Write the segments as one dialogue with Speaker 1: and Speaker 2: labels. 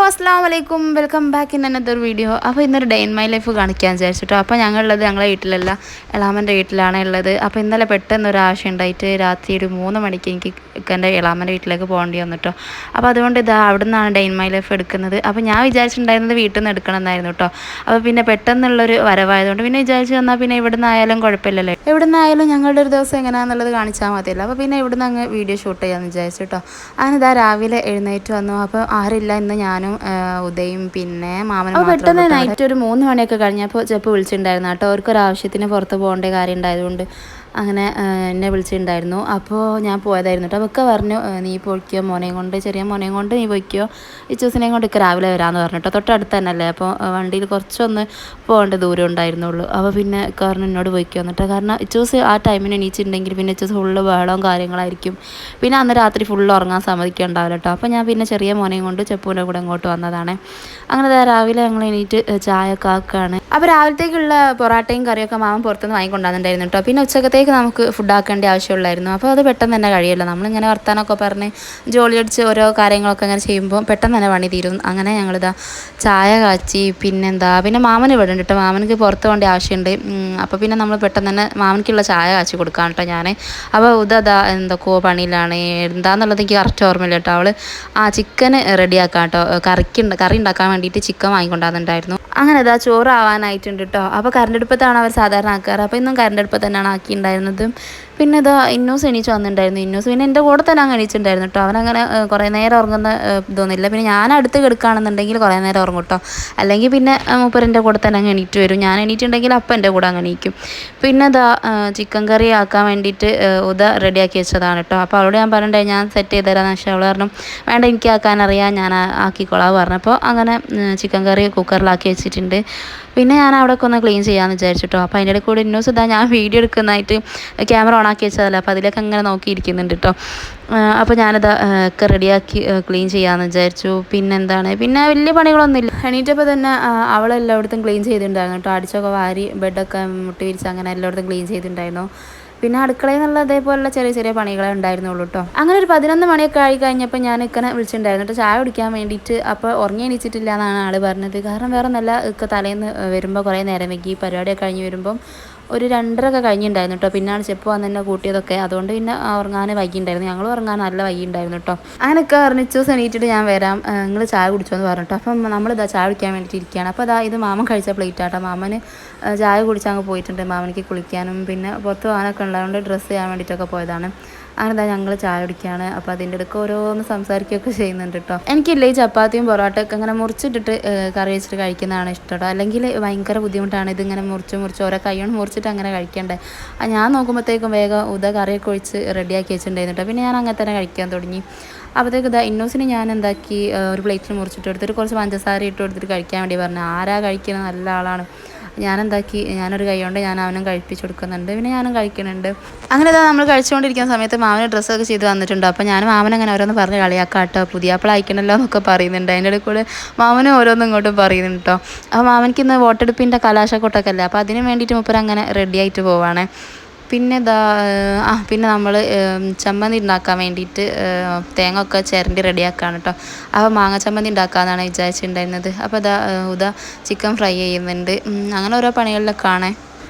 Speaker 1: അസ്സലാമു അലൈക്കും welcome back in another video. അപ്പോൾ ഇന്നൊരു ഡേ ഇൻ മൈ ലൈഫ് കാണിക്കാൻ വിചാരിച്ചിട്ടോ. അപ്പോൾ ഞങ്ങളുള്ളത് ഞങ്ങളെ വീട്ടിലല്ല, എളാമൻ്റെ വീട്ടിലാണ് ഉള്ളത്. അപ്പോൾ ഇന്നലെ പെട്ടെന്നൊരു ആവശ്യം ഉണ്ടായിട്ട് രാത്രി ഒരു 3 മണിക്ക് എനിക്ക് എൻ്റെ എളാമൻ്റെ വീട്ടിലേക്ക് പോകേണ്ടി വന്നിട്ടോ. അപ്പോൾ അതുകൊണ്ട് ഇതാ അവിടെ നിന്നാണ് ഡേ ഇൻ മൈ ലൈഫ് എടുക്കുന്നത്. അപ്പോൾ ഞാൻ വിചാരിച്ചിട്ടുണ്ടായിരുന്നത് വീട്ടിൽ നിന്ന് എടുക്കണം എന്നായിരുന്നു കേട്ടോ. അപ്പോൾ പിന്നെ പെട്ടെന്നുള്ളൊരു വരവായതുകൊണ്ട് പിന്നെ വിചാരിച്ച് തന്നാൽ പിന്നെ എവിടെ നിന്നായാലും കുഴപ്പമില്ലല്ലോ, എവിടെ നിന്നായാലും ഞങ്ങളുടെ ഒരു ദിവസം എങ്ങനെയാണെന്നുള്ളത് കാണിച്ചാൽ മതിയല്ലോ. അപ്പോൾ പിന്നെ ഇവിടെ നിന്ന് അങ്ങ് വീഡിയോ ഷൂട്ട് ചെയ്യാമെന്ന് വിചാരിച്ചു കേട്ടോ. അങ്ങനെ ഇതാ രാവിലെ എഴുന്നേറ്റ് വന്നു. അപ്പോൾ ആരില്ല, ഇന്ന് ഞാനും ഉദയും പിന്നെ മാമനും. പെട്ടെന്ന് നൈറ്റ് ഒരു 3 മണിയൊക്കെ കഴിഞ്ഞപ്പോൾ ചെപ്പ് വിളിച്ചിട്ടുണ്ടായിരുന്നു കേട്ടോ. അവർക്കൊരാവശ്യത്തിന് പുറത്ത് പോകേണ്ട കാര്യം ഉണ്ടായതുകൊണ്ട് അങ്ങനെ എന്നെ വിളിച്ചിട്ടുണ്ടായിരുന്നു. അപ്പോൾ ഞാൻ പോയതായിരുന്നു കേട്ടോ. അവൾക്ക് പറഞ്ഞു നീ പോയിക്കോ മോനെയും കൊണ്ട്, ചെറിയ മോനെയും കൊണ്ട് നീ പോയിക്കോ, ഇച്ചൂസിനെയും കൊണ്ടൊക്കെ രാവിലെ വരാമെന്ന് പറഞ്ഞു കേട്ടോ. തൊട്ടടുത്ത് തന്നെയല്ലേ, അപ്പോൾ വണ്ടിയിൽ കുറച്ചൊന്ന് പോകേണ്ട ദൂരം ഉണ്ടായിരുന്നുള്ളൂ. അപ്പോൾ പിന്നെ കാരണം എന്നോട് പോയിക്കോ എന്നിട്ട്, കാരണം ഇച്ചൂസ് ആ ടൈമിന് എണീച്ചിട്ടുണ്ടെങ്കിൽ പിന്നെ ഇച്ചൂസ് ഫുള്ള് ബഹളവും കാര്യങ്ങളായിരിക്കും. പിന്നെ അന്ന് രാത്രി ഫുള്ള് ഉറങ്ങാൻ സമ്മതിക്കുന്നുണ്ടാവില്ല കേട്ടോ. അപ്പോൾ ഞാൻ പിന്നെ ചെറിയ മോനെയും കൊണ്ട് ചെപ്പൂൻ്റെ കൂടെ ഇങ്ങോട്ട് വന്നതാണ്. അങ്ങനെ രാവിലെ ഞങ്ങൾ എണീറ്റ് ചായ ഒക്കെ ആക്കുകയാണ്. അപ്പോൾ രാവിലത്തേക്കുള്ള പൊറാട്ടയും കറിയൊക്കെ മാമൻ പുറത്തുനിന്ന് വാങ്ങിക്കൊണ്ടുവന്നിട്ടുണ്ടായിരുന്നു കേട്ടോ. പിന്നെ ഉച്ചക്കത്തേക്ക് നമുക്ക് ഫുഡ് ആക്കേണ്ട ആവശ്യമുള്ളായിരുന്നു. അപ്പോൾ അത് പെട്ടെന്ന് തന്നെ കഴിയുമല്ലോ, നമ്മളിങ്ങനെ വർത്താനമൊക്കെ പറഞ്ഞ് ജോലി അടിച്ച് ഓരോ കാര്യങ്ങളൊക്കെ അങ്ങനെ ചെയ്യുമ്പോൾ പെട്ടെന്ന് തന്നെ പണി തീരും. അങ്ങനെ ഞങ്ങളിതാ ചായ കാച്ചി പിന്നെ മാമന് ഇവിടെ ഉണ്ട് കേട്ടോ. മാമനക്ക് പുറത്ത് പോകേണ്ട ആവശ്യമുണ്ട്. അപ്പോൾ പിന്നെ നമ്മൾ പെട്ടെന്ന് തന്നെ മാമനക്കുള്ള ചായ കാച്ചി കൊടുക്കാം കേട്ടോ ഞാൻ. അപ്പോൾ ഇതാ എന്തൊക്കെയോ പണിയിലാണ്, എന്താണെന്നുള്ളത് എനിക്ക് കറക്റ്റ് ഓർമ്മയില്ല കേട്ടോ. അവൾ ചിക്കൻ റെഡിയാക്കാം കേട്ടോ, കറി ഉണ്ടാക്കാൻ വേണ്ടിയിട്ട് ചിക്കൻ വാങ്ങിക്കൊണ്ടുവന്നിട്ടുണ്ടായിരുന്നു. അങ്ങനെ ഇതാ ചോറ് ആവാനായിട്ടുണ്ട് കേട്ടോ. അപ്പോൾ കറണ്ടെടുപ്പത്താണ് അവർ സാധാരണ ആക്കാറ്. അപ്പോൾ ഇന്നും കറണ്ടെടുപ്പത്ത് തന്നെയാണ് ആക്കിയിട്ടുണ്ടായിരുന്നത്. പിന്നെ ഇതാ ഇന്നൂസ് എണീച്ച് വന്നിട്ടുണ്ടായിരുന്നു. ഇന്നൂസ് പിന്നെ എൻ്റെ കൂടെ തന്നെ അങ്ങ് എണീച്ചിട്ടുണ്ടായിരുന്നു കേട്ടോ. അവനങ്ങനെ കുറേ നേരം ഉറങ്ങുന്ന ഇതൊന്നുമില്ല. പിന്നെ ഞാൻ അടുത്ത് കിടക്കുകയാണെന്നുണ്ടെങ്കിൽ കുറേ നേരം ഉറങ്ങും കേട്ടോ. അല്ലെങ്കിൽ പിന്നെ മൂപ്പരെൻ്റെ കൂടെ തന്നെ അങ്ങ് എണീറ്റ് വരും. ഞാൻ എണീറ്റുണ്ടെങ്കിൽ അപ്പം എൻ്റെ കൂടെ അങ്ങ് എണീക്കും. പിന്നെ ഇതാ ചിക്കൻ കറി ആക്കാൻ വേണ്ടിയിട്ട് ഉദ റെഡിയാക്കി വെച്ചതാണ് കേട്ടോ. അപ്പോൾ അവളോട് ഞാൻ പറഞ്ഞിട്ടുണ്ടായി ഞാൻ സെറ്റ് ചെയ്ത് തരാമെന്ന്. പക്ഷേ അവൾ പറഞ്ഞു വേണ്ട, എനിക്ക് ആക്കാനറിയാം, ഞാൻ ആക്കിക്കോളാം പറഞ്ഞപ്പോൾ അങ്ങനെ ചിക്കൻ കറി കുക്കറിലാക്കി വെച്ചിട്ടുണ്ട്. പിന്നെ ഞാൻ അവിടെ ഒക്കെ ഒന്ന് ക്ലീൻ ചെയ്യാമെന്ന് വിചാരിച്ചിട്ടോ. അപ്പോൾ അതിൻ്റെ ഇടയിൽ കൂടെ ഇന്നോസ് ഇതാ ഞാൻ വീഡിയോ എടുക്കുന്നതായിട്ട് ക്യാമറ ഓൺ ആക്കി വെച്ചതല്ല, അപ്പോൾ അതിലേക്ക് അങ്ങനെ നോക്കിയിരിക്കുന്നുണ്ട് കേട്ടോ. അപ്പോൾ ഞാനത് ഒക്കെ റെഡിയാക്കി ക്ലീൻ ചെയ്യാമെന്ന് വിചാരിച്ചു. പിന്നെ വലിയ പണികളൊന്നുമില്ല. എണീറ്റപ്പോൾ തന്നെ അവളെല്ലായിടത്തും ക്ലീൻ ചെയ്തിട്ടുണ്ടായിരുന്നു കേട്ടോ. അടിച്ചൊക്കെ വാരി ബെഡൊക്കെ മുട്ടി വിരിച്ച് അങ്ങനെ എല്ലായിടത്തും ക്ലീൻ ചെയ്തിട്ടുണ്ടായിരുന്നു. പിന്നെ അടുക്കളയിൽ നിന്നുള്ള അതേപോലുള്ള ചെറിയ ചെറിയ പണികളെ ഉണ്ടായിരുന്നുള്ളൂ കേട്ടോ. അങ്ങനെ ഒരു 11 മണിയൊക്കെ ആയി കഴിഞ്ഞപ്പോൾ ഞാൻ ഇക്കനെ വിളിച്ചിട്ടുണ്ടായിരുന്നു കേട്ടോ ചായ കുടിക്കാൻ വേണ്ടിയിട്ട്. അപ്പോൾ ഉറങ്ങി എണീച്ചിട്ടില്ല എന്നാണ് ആൾ പറഞ്ഞത്. കാരണം വേറെ നല്ല തലേന്ന് വരുമ്പോൾ കുറേ നേരം വൈകി, പരിപാടിയൊക്കെ കഴിഞ്ഞ് വരുമ്പം ഒരു 2:30 ഒക്കെ കഴിഞ്ഞിട്ടുണ്ടായിരുന്നു കേട്ടോ. പിന്നാണ് ചെപ്പ് വന്ന് തന്നെ കൂട്ടിയതൊക്കെ, അതുകൊണ്ട് പിന്നെ ഉറങ്ങാൻ വൈകിണ്ടായിരുന്നു. ഞങ്ങൾ ഉറങ്ങാൻ നല്ല വൈകിണ്ടായിരുന്നു കേട്ടോ. അങ്ങനെയൊക്കെ പറഞ്ഞിട്ട് എണീറ്റിട്ട് ഞാൻ വരാം, നിങ്ങൾ ചായ കുടിച്ചോന്ന് പറഞ്ഞിട്ടോ. അപ്പം നമ്മളിതാ ചായ കുടിക്കാൻ വേണ്ടിയിട്ട് ഇരിക്കുകയാണ്. അപ്പോൾ ഇത് മാമൻ കഴിച്ച പ്ലേറ്റ് ആട്ടോ. മാമന് ചായ കുടിച്ചങ്ങ് പോയിട്ടുണ്ട്. മാമനിക്ക് കുളിക്കാനും പിന്നെ പുറത്ത് പോകാനൊക്കെ ഉള്ളതുകൊണ്ട് ഡ്രസ്സ് ചെയ്യാൻ വേണ്ടിയിട്ടൊക്കെ പോയതാണ്. അങ്ങനെ ഞങ്ങൾ ചായ കുടിക്കുകയാണ്. അപ്പോൾ അതിൻ്റെ ഇടയ്ക്ക് ഓരോന്ന് സംസാരിക്കുകയൊക്കെ ചെയ്യുന്നുണ്ട് കേട്ടോ. എനിക്കില്ല ഈ ചപ്പാത്തിയും പൊറോട്ടയൊക്കെ ഇങ്ങനെ മുറിച്ചിട്ടിട്ട് കറി വെച്ചിട്ട് കഴിക്കുന്നതാണ് ഇഷ്ടം കേട്ടോ. അല്ലെങ്കിൽ ഭയങ്കര ബുദ്ധിമുട്ടാണ് ഇതിങ്ങനെ മുറിച്ച് ഓരോ കൈകൊണ്ട് മുറിച്ചിട്ട് അങ്ങനെ കഴിക്കണ്ടേ. ഞാൻ നോക്കുമ്പോഴത്തേക്കും വേഗം കറിയൊക്കെ ഒഴിച്ച് റെഡിയാക്കി വെച്ചിട്ടുണ്ടായിരുന്നു കേട്ടോ. പിന്നെ ഞാൻ അങ്ങനെ തന്നെ കഴിക്കാൻ തുടങ്ങി. അപ്പോഴത്തേക്ക് ഇന്നോസിന് ഞാൻ എന്താക്കി ഒരു പ്ലേറ്റിൽ മുറിച്ചിട്ട് എടുത്തിട്ട് കുറച്ച് പഞ്ചസാര ഇട്ട് കൊടുത്തിട്ട് കഴിക്കാൻ വേണ്ടി പറഞ്ഞു. ആരാ കഴിക്കുന്നത്, നല്ല ആളാണ്. ഞാനൊരു കൈ കൊണ്ട് ഞാൻ അവനും കഴിപ്പിച്ച് കൊടുക്കുന്നുണ്ട്, പിന്നെ ഞാനും കഴിക്കുന്നുണ്ട്. അങ്ങനെ നമ്മൾ കഴിച്ചുകൊണ്ടിരിക്കുന്ന സമയത്ത് മാമന് ഡ്രസ്സൊക്കെ ചെയ്ത് വന്നിട്ടുണ്ട്. അപ്പോൾ ഞാൻ മാമനങ്ങനെ ഓരോന്ന് പറഞ്ഞ് കളിയാക്കാട്ടോ, പുതിയാപ്പിള അയക്കണമല്ലോ എന്നൊക്കെ പറയുന്നുണ്ട്. അതിൻ്റെ ഇടയിൽ കൂടെ മാമനും ഓരോന്നും ഇങ്ങോട്ടും പറയുന്നുണ്ട് കേട്ടോ. അപ്പോൾ മാമനിക്ക് ഇന്ന് വോട്ടെടുപ്പിൻ്റെ കലാശക്കൊട്ടൊക്കെ അല്ലേ, അപ്പോൾ അതിന് വേണ്ടിയിട്ട് മൂപ്പർ അങ്ങനെ റെഡി ആയിട്ട് പോവാണ്. പിന്നെ നമ്മൾ ചമ്മന്തി ഉണ്ടാക്കാൻ വേണ്ടിയിട്ട് തേങ്ങ ഒക്കെ ചിരണ്ടി റെഡിയാക്കുകയാണ് കേട്ടോ. അപ്പോൾ മാങ്ങ ചമ്മന്തി ഉണ്ടാക്കാമെന്നാണ് വിചാരിച്ചിട്ടുണ്ടായിരുന്നത്. അപ്പോൾ ചിക്കൻ ഫ്രൈ ചെയ്യുന്നുണ്ട്. അങ്ങനെ ഓരോ പണികളിലൊക്കെ കാണേ.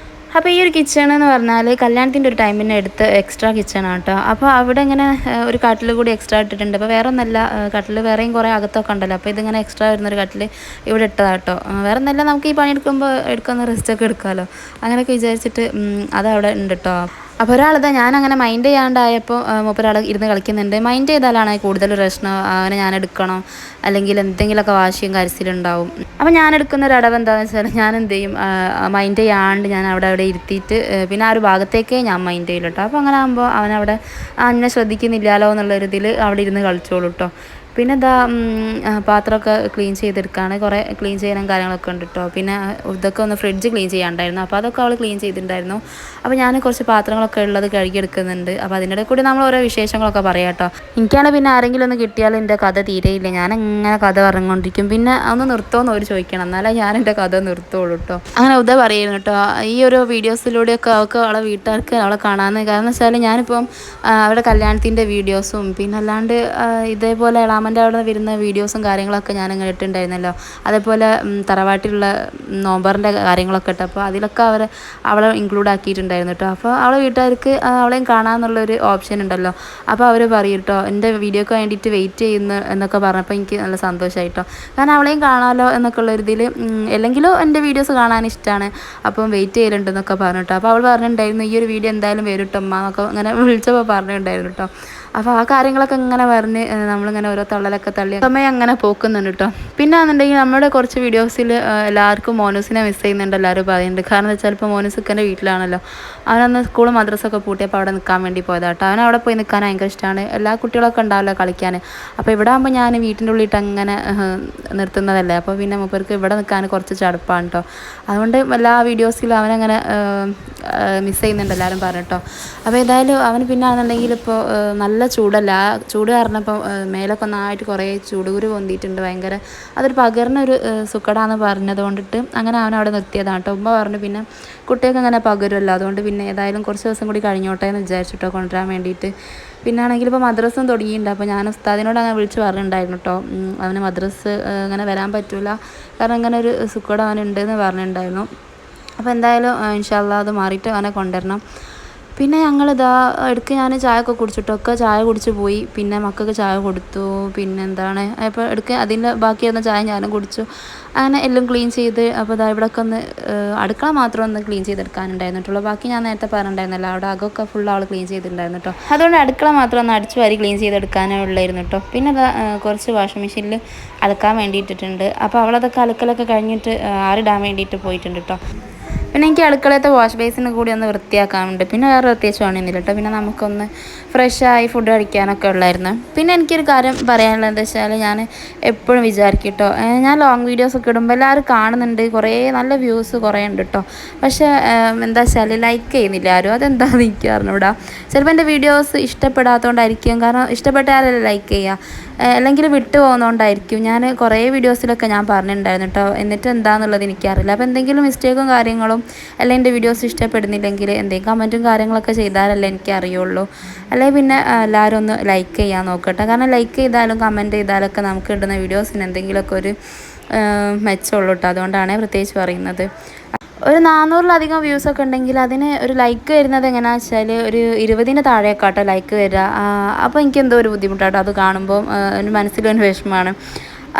Speaker 1: അപ്പോൾ ഈ ഒരു കിച്ചൺ എന്ന് പറഞ്ഞാൽ കല്യാണത്തിൻ്റെ ഒരു ടൈമിന് എടുത്ത് എക്സ്ട്രാ കിച്ചണാണ് കേട്ടോ. അപ്പോൾ അവിടെ ഇങ്ങനെ ഒരു കട്ടിൽ കൂടി എക്സ്ട്രാ ഇട്ടിട്ടുണ്ട്. അപ്പോൾ വേറെ ഒന്നല്ല, കട്ടിൽ വേറെയും കുറേ അകത്തൊക്കെ ഉണ്ടല്ലോ. അപ്പോൾ ഇതിങ്ങനെ എക്സ്ട്രാ വരുന്നൊരു കട്ടിൽ ഇവിടെ ഇട്ടതാണ് കേട്ടോ. വേറെ ഒന്നല്ല, നമുക്ക് ഈ പണി എടുക്കുന്ന റെസ്റ്റൊക്കെ എടുക്കാമല്ലോ, അങ്ങനെയൊക്കെ വിചാരിച്ചിട്ട് അതവിടെ ഉണ്ട് കേട്ടോ. അപ്പോൾ ഒരാളിതാ ഞാനങ്ങനെ മൈൻഡ് ചെയ്യാണ്ടായപ്പോൾ മൂപ്പരാൾ ഇരുന്ന് കളിക്കുന്നുണ്ട്. മൈൻഡ് ചെയ്താലാണ് കൂടുതൽ പ്രശ്നം. അവനെ ഞാൻ എടുക്കണോ അല്ലെങ്കിൽ എന്തെങ്കിലുമൊക്കെ വാശിയും കരച്ചിലുണ്ടാവും. അപ്പോൾ ഞാൻ എടുക്കുന്ന ഒരു അടവ് എന്താണെന്ന് വെച്ചാൽ ഞാൻ എന്ത് ചെയ്യും, മൈൻഡ് ചെയ്യാണ്ട് ഞാൻ അവിടെ ഇരുത്തിയിട്ട് പിന്നെ ആ ഒരു ഭാഗത്തേക്കേ ഞാൻ മൈൻഡ് ചെയ്യില്ല കേട്ടോ. അപ്പോൾ അങ്ങനെ ആകുമ്പോൾ അവനവിടെ എന്നെ ശ്രദ്ധിക്കുന്നില്ലല്ലോ എന്നുള്ളൊരിതിൽ അവിടെ ഇരുന്ന് കളിച്ചോളൂ കേട്ടോ. പിന്നെ പാത്രമൊക്കെ ക്ലീൻ ചെയ്തെടുക്കുകയാണ്. കുറേ ക്ലീൻ ചെയ്യാനും കാര്യങ്ങളൊക്കെ ഉണ്ട് കേട്ടോ. പിന്നെ ഇതൊക്കെ ഒന്ന് ഫ്രിഡ്ജ് ക്ലീൻ ചെയ്യാണ്ടായിരുന്നു, അപ്പോൾ അതൊക്കെ അവൾ ക്ലീൻ ചെയ്തിട്ടുണ്ടായിരുന്നു. അപ്പോൾ ഞാൻ കുറച്ച് പാത്രങ്ങളൊക്കെ ഉള്ളത് കഴുകിയെടുക്കുന്നുണ്ട്. അപ്പോൾ അതിൻ്റെ ഇടയിൽ കൂടി നമ്മൾ ഓരോ വിശേഷങ്ങളൊക്കെ പറയാം കേട്ടോ. എനിക്കാണ് പിന്നെ ആരെങ്കിലും ഒന്ന് കിട്ടിയാൽ എൻ്റെ കഥ തീരെയില്ല, ഞാൻ ഇങ്ങനെ കഥ പറഞ്ഞുകൊണ്ടിരിക്കും. പിന്നെ ഒന്ന് നിർത്തുമെന്ന് അവർ ചോദിക്കണം, എന്നാലേ ഞാൻ എൻ്റെ കഥ നിർത്തുള്ളൂ കേട്ടോ. അങ്ങനെ പറയുന്നു കേട്ടോ. ഈ ഒരു വീഡിയോസിലൂടെയൊക്കെ അവൾക്ക് അവളെ വീട്ടുകാർക്ക് അവളെ കാണാമെന്ന്. കാരണം വെച്ചാൽ ഞാനിപ്പം അവരുടെ കല്യാണത്തിൻ്റെ വീഡിയോസും പിന്നെ അല്ലാണ്ട് ഇതേപോലെ എളാമൻ്റെ അവിടെ വരുന്ന വീഡിയോസും കാര്യങ്ങളൊക്കെ ഞാൻ ഇട്ടിട്ടുണ്ടായിരുന്നല്ലോ. അതേപോലെ തറവാട്ടിലുള്ള നോമ്പറിൻ്റെ കാര്യങ്ങളൊക്കെ ഇട്ട്, അപ്പോൾ അതിലൊക്കെ അവളെ ഇൻക്ലൂഡ് ആക്കിയിട്ടുണ്ടായിരുന്നു കേട്ടോ. അപ്പോൾ അവളെ വീട്ടുകാർക്ക് അവളെയും കാണാമെന്നുള്ളൊരു ഓപ്ഷൻ ഉണ്ടല്ലോ. അപ്പോൾ അവർ പറയും കേട്ടോ, എൻ്റെ വീഡിയോക്ക് വേണ്ടിയിട്ട് വെയിറ്റ് ചെയ്യുന്നു എന്നൊക്കെ പറഞ്ഞപ്പോൾ എനിക്ക് നല്ല സന്തോഷമായിട്ടോ. കാരണം അവളെയും കാണാമല്ലോ എന്നൊക്കെ ഉള്ളൊരിതിൽ, അല്ലെങ്കിലും എൻ്റെ വീഡിയോസ് കാണാൻ ഇഷ്ടമാണ്, അപ്പം വെയിറ്റ് ചെയ്യലുണ്ടെന്നൊക്കെ പറഞ്ഞിട്ടോ. അപ്പോൾ അവൾ പറഞ്ഞിട്ടുണ്ടായിരുന്നു ഈ ഒരു വീഡിയോ എന്തായാലും വരും കേട്ടോ അമ്മ എന്നൊക്കെ ഇങ്ങനെ വിളിച്ചപ്പോൾ പറഞ്ഞിട്ടുണ്ടായിരുന്നു കേട്ടോ. അപ്പോൾ ആ കാര്യങ്ങളൊക്കെ ഇങ്ങനെ പറഞ്ഞ് നമ്മളിങ്ങനെ ഓരോ തള്ളലൊക്കെ തള്ളി സമയം അങ്ങനെ പോക്കുന്നുണ്ട് കേട്ടോ. പിന്നെ എന്നുണ്ടെങ്കിൽ നമ്മുടെ കുറച്ച് വീഡിയോസിൽ എല്ലാവർക്കും മോനൂസിനെ മിസ് ചെയ്യുന്നുണ്ട് എല്ലാവരും പറയുന്നുണ്ട്. കാരണം എന്താ വെച്ചാൽ ഇപ്പോൾ മോനൂസിക്കൻ്റെ വീട്ടിലാണല്ലോ, അവനന്ന് സ്കൂൾ മദ്രസൊക്കെ പൂട്ടിയപ്പോൾ അവിടെ നിൽക്കാൻ വേണ്ടി പോയതാട്ടോ. അവൻ അവിടെ പോയി നിൽക്കാൻ ഭയങ്കര ഇഷ്ടമാണ്. എല്ലാ കുട്ടികളൊക്കെ ഉണ്ടാവില്ല കളിക്കാൻ. അപ്പോൾ ഇവിടെ ആകുമ്പോൾ ഞാൻ വീട്ടിൻ്റെ ഉള്ളിട്ട് അങ്ങനെ നിർത്തുന്നതല്ലേ, അപ്പോൾ പിന്നെ മൂപ്പർക്ക് ഇവിടെ നിൽക്കാൻ കുറച്ച് ചടുപ്പാണ് കേട്ടോ. അതുകൊണ്ട് എല്ലാ വീഡിയോസിലും അവനങ്ങനെ മിസ് ചെയ്യുന്നുണ്ട് എല്ലാവരും പറഞ്ഞിട്ടോ. അപ്പോൾ ഏതായാലും അവന് പിന്നെ ആണെന്നുണ്ടെങ്കിൽ ഇപ്പോൾ നല്ല ചൂടല്ല, ആ ചൂട് കാരണം ഇപ്പോൾ മേലൊക്കെ ഒന്നായിട്ട് കുറേ ചൂടുകുരു പൊന്തിയിട്ടുണ്ട് ഭയങ്കര. അതൊരു പകർന്നൊരു സുക്കടാന്ന് പറഞ്ഞത് കൊണ്ടിട്ട് അങ്ങനെ അവനവിടെ നിർത്തിയതാണ് കേട്ടോ. ഉമ്മ പറഞ്ഞു പിന്നെ കുട്ടികൾക്ക് അങ്ങനെ പകരുമല്ലോ, അതുകൊണ്ട് പിന്നെ ഏതായാലും കുറച്ച് ദിവസം കൂടി കഴിഞ്ഞോട്ടെ എന്ന് വിചാരിച്ചിട്ടോ കൊണ്ടുവരാൻ വേണ്ടിയിട്ട്. പിന്നെ ആണെങ്കിൽ ഇപ്പോൾ മദ്രസും തുടങ്ങിയിട്ടുണ്ട്. അപ്പോൾ ഞാൻ ഉസ്താദിനോട് അങ്ങനെ വിളിച്ച് പറഞ്ഞിട്ടുണ്ടായിരുന്നു കേട്ടോ, അവന് മദ്രസ് അങ്ങനെ വരാൻ പറ്റില്ല കാരണം അങ്ങനെ ഒരു സുക്കട അവനുണ്ടെന്ന് പറഞ്ഞിട്ടുണ്ടായിരുന്നു. അപ്പോൾ എന്തായാലും ഇൻഷാ അല്ലാഹ് അത് മാറിയിട്ട് അവനെ കൊണ്ടുവരണം. പിന്നെ ഞങ്ങളിതാ ഇടയ്ക്ക് ഞാൻ ചായ ഒക്കെ കുടിച്ചിട്ടൊക്കെ ചായ കുടിച്ച് പോയി. പിന്നെ മക്കൾക്ക് ചായ കൊടുത്തു. പിന്നെ എന്താണ് അപ്പോൾ ഇടയ്ക്ക് അതിൻ്റെ ബാക്കി വന്ന ചായ ഞാനും കുടിച്ചു. അങ്ങനെ എല്ലാം ക്ലീൻ ചെയ്ത്, അപ്പോൾ ഇതാ ഇവിടെയൊക്കെ ഒന്ന് അടുക്കള മാത്രം ഒന്ന് ക്ലീൻ ചെയ്തെടുക്കാനുണ്ടായിരുന്നിട്ടുള്ളൂ. ബാക്കി ഞാൻ നേരത്തെ പറഞ്ഞിട്ടുണ്ടായിരുന്നല്ലോ, അവിടെ അകമൊക്കെ ഫുൾ ആൾ ക്ലീൻ ചെയ്തിട്ടുണ്ടായിരുന്നു കേട്ടോ. അതുകൊണ്ട് അടുക്കള മാത്രം ഒന്ന് അടിച്ചു വാരി ക്ലീൻ ചെയ്തെടുക്കാനേ ഉള്ളായിരുന്നു കേട്ടോ. പിന്നെ ഇതാ കുറച്ച് വാഷിംഗ് മെഷീനിൽ അലക്കാൻ വേണ്ടിയിട്ടിട്ടുണ്ട്. അപ്പോൾ അവളതൊക്കെ അലക്കലൊക്കെ കഴിഞ്ഞിട്ട് ആറിടാൻ വേണ്ടിയിട്ട് പോയിട്ടുണ്ട് കേട്ടോ. പിന്നെ എനിക്ക് അടുക്കളത്തെ വാഷ് ബേസിന് കൂടി ഒന്ന് വൃത്തിയാക്കാനുണ്ട്. പിന്നെ വേറെ പ്രത്യേകിച്ച് പണിയൊന്നുമില്ല കേട്ടോ. പിന്നെ നമുക്കൊന്ന് ഫ്രഷായി ഫുഡ് കഴിക്കാനൊക്കെ ഉള്ളായിരുന്നു. പിന്നെ എനിക്കൊരു കാര്യം പറയാനുള്ളത് എന്താ വെച്ചാൽ, ഞാൻ എപ്പോഴും വിചാരിക്കും കേട്ടോ, ഞാൻ ലോങ് വീഡിയോസൊക്കെ ഇടുമ്പോൾ എല്ലാവരും കാണുന്നുണ്ട്, കുറേ നല്ല വ്യൂസ് കുറേ ഉണ്ട് കേട്ടോ. പക്ഷേ എന്താ വെച്ചാൽ ലൈക്ക് ചെയ്യുന്നില്ല ആരും. അതെന്താണെന്ന് എനിക്ക് അറിഞ്ഞൂടാ. ചിലപ്പോൾ എൻ്റെ വീഡിയോസ് ഇഷ്ടപ്പെടാത്തതുകൊണ്ടായിരിക്കും. കാരണം ഇഷ്ടപ്പെട്ടാലല്ലേ ലൈക്ക് ചെയ്യുക, അല്ലെങ്കിൽ വിട്ടു പോകുന്നതുകൊണ്ടായിരിക്കും. ഞാൻ കുറേ വീഡിയോസിലൊക്കെ ഞാൻ പറഞ്ഞിട്ടുണ്ടായിരുന്നു കേട്ടോ, എന്നിട്ട് എന്താണെന്നുള്ളത് എനിക്കറിയില്ല. അപ്പോൾ എന്തെങ്കിലും മിസ്റ്റേക്കും കാര്യങ്ങളും അല്ലെങ്കിൽ എൻ്റെ വീഡിയോസ് ഇഷ്ടപ്പെടുന്നില്ലെങ്കിൽ എന്തെങ്കിലും കമൻറ്റും കാര്യങ്ങളൊക്കെ ചെയ്താലല്ലേ എനിക്ക് അറിയുള്ളൂ. അല്ലെങ്കിൽ പിന്നെ എല്ലാവരും ഒന്ന് ലൈക്ക് ചെയ്യാൻ നോക്കട്ടെ. കാരണം ലൈക്ക് ചെയ്താലും കമൻറ്റ് ചെയ്താലൊക്കെ നമുക്ക് ഇടുന്ന വീഡിയോസിന് എന്തെങ്കിലുമൊക്കെ ഒരു മെച്ചമുള്ളൂ കേട്ടോ. അതുകൊണ്ടാണ് പ്രത്യേകിച്ച് പറയുന്നത്. ഒരു 400-ലധികം വ്യൂസൊക്കെ ഉണ്ടെങ്കിൽ അതിന് ഒരു ലൈക്ക് വരുന്നത് എങ്ങനെയാണെന്ന് വെച്ചാൽ ഒരു 20-ന് താഴെയൊക്കെ ലൈക്ക് വരിക. അപ്പോൾ എനിക്കെന്തോ ഒരു ബുദ്ധിമുട്ടാട്ടോ അത് കാണുമ്പോൾ, ഒരു മനസ്സിലൊരു വിഷമമാണ്.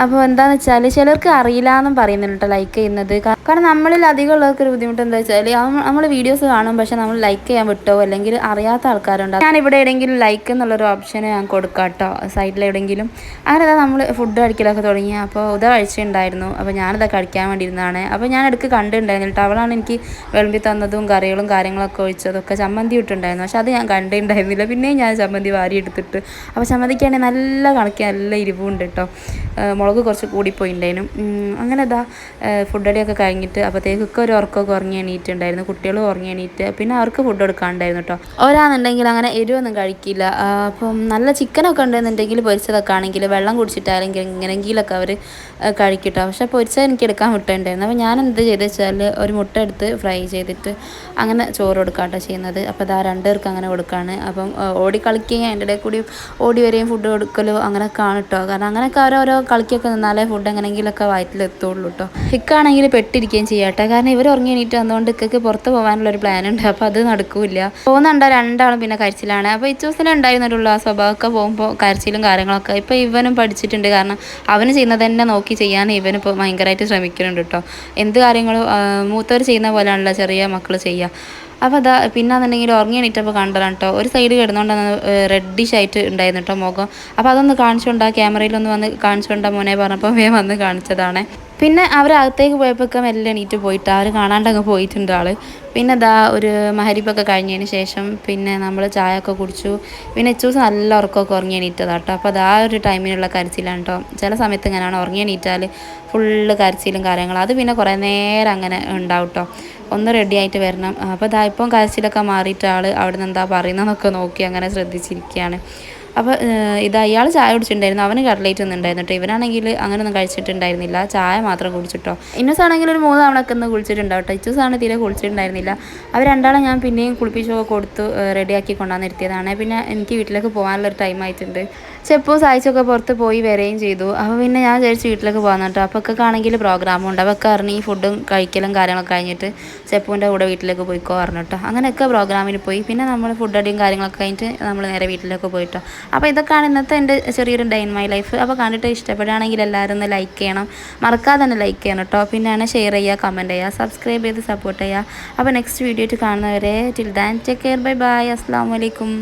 Speaker 1: അപ്പോൾ എന്താണെന്ന് വെച്ചാൽ ചിലർക്ക് അറിയില്ല എന്നും പറയുന്നുണ്ട് കേട്ടോ ലൈക്ക് ചെയ്യുന്നത്. കാരണം നമ്മളിൽ അധികം ഉള്ളവർക്കൊരു ബുദ്ധിമുട്ട് എന്താ വെച്ചാൽ, നമ്മൾ വീഡിയോസ് കാണും പക്ഷെ നമ്മൾ ലൈക്ക് ചെയ്യാൻ വിട്ടോ, അല്ലെങ്കിൽ അറിയാത്ത ആൾക്കാരുണ്ട്. ഞാൻ ഇവിടെ എവിടെയെങ്കിലും ലൈക്ക് എന്നുള്ളൊരു ഓപ്ഷൻ ഞാൻ കൊടുക്കാം കേട്ടോ, സൈഡിലെവിടെയെങ്കിലും. അങ്ങനെ നമ്മൾ ഫുഡ് കഴിക്കലൊക്കെ തുടങ്ങി. അപ്പോൾ ഉദ കഴിച്ചിട്ടുണ്ടായിരുന്നു. അപ്പോൾ ഞാനിതാ കഴിക്കാൻ വേണ്ടിയിരുന്നതാണ്. അപ്പോൾ ഞാൻ ഇടയ്ക്ക് കണ്ടിട്ടുണ്ടായിരുന്നു കേട്ടോ. അവളാണ് എനിക്ക് വിളമ്പി തന്നതും കറികളും കാര്യങ്ങളൊക്കെ ഒഴിച്ചതൊക്കെ. ചമ്മന്തി ഇട്ടുണ്ടായിരുന്നു, പക്ഷെ അത് ഞാൻ കണ്ടിട്ടുണ്ടായിരുന്നില്ല. പിന്നെയും ഞാൻ ചമ്മന്തി വാരി എടുത്തിട്ട്, അപ്പോൾ ചമ്മന്തിക്കാണെങ്കിൽ നല്ല കണക്കി നല്ല എരിവുണ്ട് കേട്ടോ, മുളക് കുറച്ച് കൂടിപ്പോയിണ്ടായിരുന്നു. അങ്ങനെ ഇതാ ഫുഡടിയൊക്കെ കഴിഞ്ഞിട്ട് അപ്പോഴത്തേക്കൊക്കെ ഒരു ഉറക്കമൊക്കെ ഉറങ്ങി എണീറ്റുണ്ടായിരുന്നു. കുട്ടികളും ഉറങ്ങി എണീറ്റ്. പിന്നെ അവർക്ക് ഫുഡ് കൊടുക്കാനുണ്ടായിരുന്നു കേട്ടോ. ഒരാണെന്നുണ്ടെങ്കിൽ അങ്ങനെ എരിവൊന്നും കഴിക്കില്ല. അപ്പം നല്ല ചിക്കനൊക്കെ ഉണ്ടെന്നുണ്ടെങ്കിൽ പൊരിച്ചതൊക്കെ ആണെങ്കിൽ വെള്ളം കുടിച്ചിട്ടാണെങ്കിൽ എങ്ങനെയെങ്കിലൊക്കെ അവർ കഴിക്കട്ടോ. പക്ഷേ പൊരിച്ചത് എനിക്ക് എടുക്കാൻ വിട്ടുണ്ടായിരുന്നു. അപ്പോൾ ഞാൻ എന്ത് ചെയ്തെന്ന് വെച്ചാൽ ഒരു മുട്ട എടുത്ത് ഫ്രൈ ചെയ്തിട്ട് അങ്ങനെ ചോറ് കൊടുക്കാട്ടോ ചെയ്യുന്നത്. അപ്പോൾ ഇതാ 2 പേർക്ക് അങ്ങനെ കൊടുക്കുകയാണ്. അപ്പം ഓടി കളിക്കുകയും അതിൻ്റെ ഇടയിൽ കൂടി ഓടി വരെയും ഫുഡ് കൊടുക്കലോ അങ്ങനെയൊക്കെ ആണ് കേട്ടോ. കാരണം അങ്ങനെയൊക്കെ ഓരോരോ കളിക്കൊക്കെ നിന്നാലേ ഫുഡ് എങ്ങനെയെങ്കിലൊക്കെ വയറ്റിലെത്തുള്ളൂ കേട്ടോ. ഇക്കാണെങ്കിൽ പെട്ടിരിക്കുകയും ചെയ്യാട്ടെ. കാരണം ഇവർ ഉറങ്ങി എണീറ്റ് വന്നുകൊണ്ട് ഇക്കൊക്കെ പുറത്ത് പോകാനുള്ളൊരു പ്ലാനുണ്ട്. അപ്പോൾ അത് നടക്കില്ല. പോകുന്നുണ്ടോ രണ്ടാളും പിന്നെ കരച്ചിലാണ്. അപ്പോൾ ഇച്ചൂസിലും ഉണ്ടായിരുന്നുള്ളൂ ആ സ്വഭാവമൊക്കെ, പോകുമ്പോൾ കരച്ചിലും കാര്യങ്ങളൊക്കെ. ഇപ്പോൾ ഇവനും പഠിച്ചിട്ടുണ്ട്. കാരണം അവന് ചെയ്യുന്നത് തന്നെ നോക്കി ചെയ്യാൻ ഇവനിപ്പോൾ ഭയങ്കരമായിട്ട് ശ്രമിക്കുന്നുണ്ട് കേട്ടോ. എന്ത് കാര്യങ്ങളും മൂത്തവർ ചെയ്യുന്ന പോലെയാണല്ലോ ചെറിയ മക്കൾ ചെയ്യുക. അപ്പോൾ അതാ പിന്നെന്നുണ്ടെങ്കിൽ ഉറങ്ങി എണീറ്റപ്പോൾ കണ്ടതാണ് കേട്ടോ. ഒരു സൈഡ് കിടന്നുകൊണ്ടാണ് റെഡിഷ് ആയിട്ട് ഉണ്ടായിരുന്നു കേട്ടോ മുഖം. അപ്പോൾ അതൊന്ന് കാണിച്ചുകൊണ്ടാ, ക്യാമറയിലൊന്ന് വന്ന് കാണിച്ചുകൊണ്ടാ മോനെ പറഞ്ഞപ്പോൾ വേഗം വന്ന് കാണിച്ചതാണ്. പിന്നെ അവരകത്തേക്ക് പോയപ്പോൾ മെല്ലെ എണീറ്റ് പോയിട്ട് ആരും കാണാണ്ടങ്ങ് പോയിട്ടുണ്ട് ആൾ. പിന്നെ ഇതാ ഒരു മഹരിബൊക്കെ കഴിഞ്ഞതിന് ശേഷം പിന്നെ നമ്മൾ ചായ ഒക്കെ കുടിച്ചു. പിന്നെ ഇച്ചൂസ് നല്ല ഉറക്കമൊക്കെ ഉറങ്ങി എണീറ്റതാണ് കേട്ടോ. അപ്പോൾ അത് ആ ഒരു ടൈമിനുള്ള കരച്ചിലാണ് കേട്ടോ. ചില സമയത്ത് ഇങ്ങനെയാണ്, ഉറങ്ങി എണീറ്റാൽ ഫുള്ള് കരച്ചിലും കാര്യങ്ങളും. അത് പിന്നെ കുറേ നേരം അങ്ങനെ ഉണ്ടാവും കേട്ടോ, ഒന്ന് റെഡി ആയിട്ട് വരണം. അപ്പോൾ ഇതാ ഇപ്പം കരച്ചിലൊക്കെ മാറിയിട്ട് ആൾ അവിടെ നിന്ന് എന്താ പറയുന്നതെന്നൊക്കെ നോക്കി അങ്ങനെ ശ്രദ്ധിച്ചിരിക്കുകയാണ്. അപ്പോൾ ഇത് അയാൾ ചായ കുടിച്ചിട്ടുണ്ടായിരുന്നു. അവന് കട്ട്ലേറ്റ് ഒന്നും ഉണ്ടായിരുന്നു കേട്ടോ. ഇവനാണെങ്കിൽ അങ്ങനെയൊന്നും കഴിച്ചിട്ടുണ്ടായിരുന്നില്ല, ചായ മാത്രം കുടിച്ചിട്ടോ. ഇന്നസാണെങ്കിൽ ഒരു 3 തവണയൊക്കെ ഒന്ന് കുളിച്ചിട്ടുണ്ടാവും കേട്ടോ. ഇച്ചൂസാണ് തീരെ കുളിച്ചിട്ടുണ്ടായിരുന്നില്ല. അവർ രണ്ടാളെ ഞാൻ പിന്നെയും കുളിപ്പിച്ചൊക്കെ കൊടുത്തു റെഡിയാക്കി കൊണ്ടുവന്ന് നിർത്തിയതാണ്. പിന്നെ എനിക്ക് വീട്ടിലേക്ക് പോകാനുള്ളൊരു ടൈം ആയിട്ടുണ്ട്. ചെപ്പോ സായിച്ചൊക്കെ പുറത്ത് പോയി വരികയും ചെയ്തു. അപ്പോൾ പിന്നെ ഞാൻ വിചാരിച്ചു വീട്ടിലേക്ക് പോകാൻ കേട്ടോ. അപ്പോൾ ഒക്കെ ആണെങ്കിൽ പ്രോഗ്രാമും ഉണ്ട്. അവർക്ക് അറിഞ്ഞ് ഈ ഫുഡും കഴിക്കലും കാര്യങ്ങളൊക്കെ കഴിഞ്ഞിട്ട് ചെപ്പൂൻ്റെ കൂടെ വീട്ടിലേക്ക് പോയിക്കോ പറഞ്ഞിട്ടോ. അങ്ങനെയൊക്കെ പ്രോഗ്രാമിന് പോയി. പിന്നെ നമ്മൾ ഫുഡ് അടിയും കാര്യങ്ങളൊക്കെ കഴിഞ്ഞിട്ട് നമ്മൾ നേരെ വീട്ടിലേക്ക് പോയിട്ടോ. അപ്പോൾ ഇതൊക്കെയാണ് ഇന്നത്തെ എൻ്റെ ചെറിയൊരു ഡേ ഇൻ മൈ ലൈഫ്. അപ്പോൾ കണ്ടിട്ട് ഇഷ്ടപ്പെടുകയാണെങ്കിൽ എല്ലാവരും ഒന്ന് ലൈക്ക് ചെയ്യണം, മറക്കാതെ തന്നെ ലൈക്ക് ചെയ്യണം കേട്ടോ. പിന്നെയാണ് ഷെയർ ചെയ്യുക, കമൻറ്റ് ചെയ്യുക, സബ്സ്ക്രൈബ് ചെയ്ത് സപ്പോർട്ട് ചെയ്യുക. അപ്പോൾ നെക്സ്റ്റ് വീഡിയോ ആയിട്ട് കാണുന്നവരെ till than take care, bye bye, അസ്സലാമു അലൈക്കും.